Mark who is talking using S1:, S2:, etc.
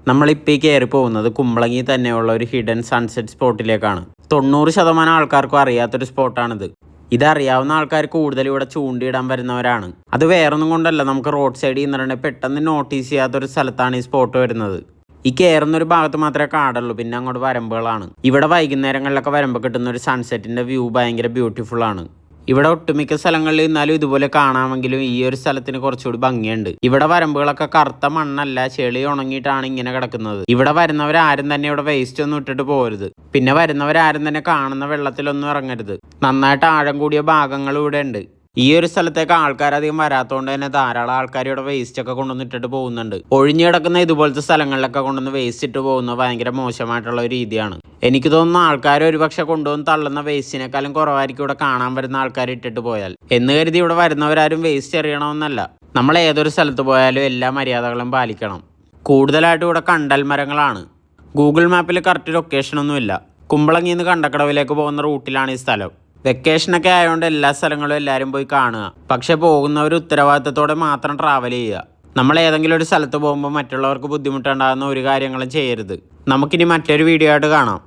S1: നമ്മളിപ്പോൾ ഈ കയറി പോകുന്നത് കുമ്പളങ്ങി തന്നെയുള്ള ഒരു ഹിഡൻ സൺസെറ്റ് സ്പോട്ടിലേക്കാണ്. 90% ആൾക്കാർക്കും അറിയാത്തൊരു സ്പോട്ടാണിത്. ഇതറിയാവുന്ന ആൾക്കാർ കൂടുതൽ ഇവിടെ ചൂണ്ടിയിടാൻ വരുന്നവരാണ്. അത് വേറൊന്നും കൊണ്ടല്ല, നമുക്ക് റോഡ് സൈഡിൽ നിന്നിട്ടുണ്ടെങ്കിൽ പെട്ടെന്ന് നോട്ടീസ് ചെയ്യാത്തൊരു സ്ഥലത്താണ് ഈ സ്പോട്ട് വരുന്നത്. ഈ കയറുന്നൊരു ഭാഗത്ത് മാത്രമേ കാടുള്ളൂ, പിന്നെ അങ്ങോട്ട് വരമ്പുകളാണ്. ഇവിടെ വൈകുന്നേരങ്ങളിലൊക്കെ വരുമ്പോൾ കിട്ടുന്ന ഒരു സൺസെറ്റിൻ്റെ വ്യൂ ഭയങ്കര ബ്യൂട്ടിഫുൾ ആണ്. ഇവിടെ ഒട്ടുമിക്ക സ്ഥലങ്ങളിൽ നിന്നാലും ഇതുപോലെ കാണാമെങ്കിലും ഈ ഒരു സ്ഥലത്തിന് കുറച്ചുകൂടി ഭംഗിയുണ്ട്. ഇവിടെ വരമ്പുകളൊക്കെ കറുത്ത മണ്ണല്ല, ചെളി ഉണങ്ങിയിട്ടാണ് ഇങ്ങനെ കിടക്കുന്നത്. ഇവിടെ വരുന്നവരാരും തന്നെ ഇവിടെ വേസ്റ്റ് ഒന്നും ഇട്ടിട്ട് പോകരുത്. പിന്നെ വരുന്നവരാരും തന്നെ കാണുന്ന വെള്ളത്തിലൊന്നും ഇറങ്ങരുത്. നന്നായിട്ട് ആഴം കൂടിയ ഭാഗങ്ങൾ ഇവിടെ ഉണ്ട്. ഈ ഒരു സ്ഥലത്തേക്ക് ആൾക്കാർ അധികം വരാത്തതുകൊണ്ട് തന്നെ ധാരാളം ആൾക്കാർ ഇവിടെ വേസ്റ്റ് ഒക്കെ കൊണ്ടുവന്ന് ഇട്ടിട്ട് പോകുന്നുണ്ട്. ഒഴിഞ്ഞു കിടക്കുന്ന ഇതുപോലത്തെ സ്ഥലങ്ങളിലൊക്കെ കൊണ്ടുവന്ന് വേസ്റ്റ് ഇട്ട് പോകുന്നത് ഭയങ്കര മോശമായിട്ടുള്ള ഒരു രീതിയാണ്. എനിക്ക് തോന്നുന്നു ആൾക്കാർ ഒരുപക്ഷെ കൊണ്ടുവന്ന് തള്ളുന്ന വേസ്റ്റിനേക്കാളും കുറവായിരിക്കും ഇവിടെ കാണാൻ വരുന്ന ആൾക്കാർ ഇട്ടിട്ട് പോയാൽ. എന്ന് കരുതി ഇവിടെ വരുന്നവരാരും വേസ്റ്റ് എറിയണമെന്നല്ല. നമ്മൾ ഏതൊരു സ്ഥലത്ത് പോയാലും എല്ലാ മര്യാദകളും പാലിക്കണം. കൂടുതലായിട്ടും ഇവിടെ കണ്ടൽ മരങ്ങളാണ്. ഗൂഗിൾ മാപ്പിൽ കറക്റ്റ് ലൊക്കേഷനൊന്നുമില്ല. കുമ്പളങ്ങിയിൽ നിന്ന് കണ്ടക്കടവിലേക്ക് പോകുന്ന റൂട്ടിലാണ് ഈ സ്ഥലം. വെക്കേഷനൊക്കെ ആയതുകൊണ്ട് എല്ലാ സ്ഥലങ്ങളും എല്ലാവരും പോയി കാണുക. പക്ഷെ പോകുന്നവർ ഉത്തരവാദിത്തത്തോടെ മാത്രം ട്രാവൽ ചെയ്യുക. നമ്മൾ ഏതെങ്കിലും ഒരു സ്ഥലത്ത് പോകുമ്പോൾ മറ്റുള്ളവർക്ക് ബുദ്ധിമുട്ടുണ്ടാകുന്ന ഒരു കാര്യങ്ങളും ചെയ്യരുത്. നമുക്കിനി മറ്റൊരു വീഡിയോ ആയിട്ട് കാണാം.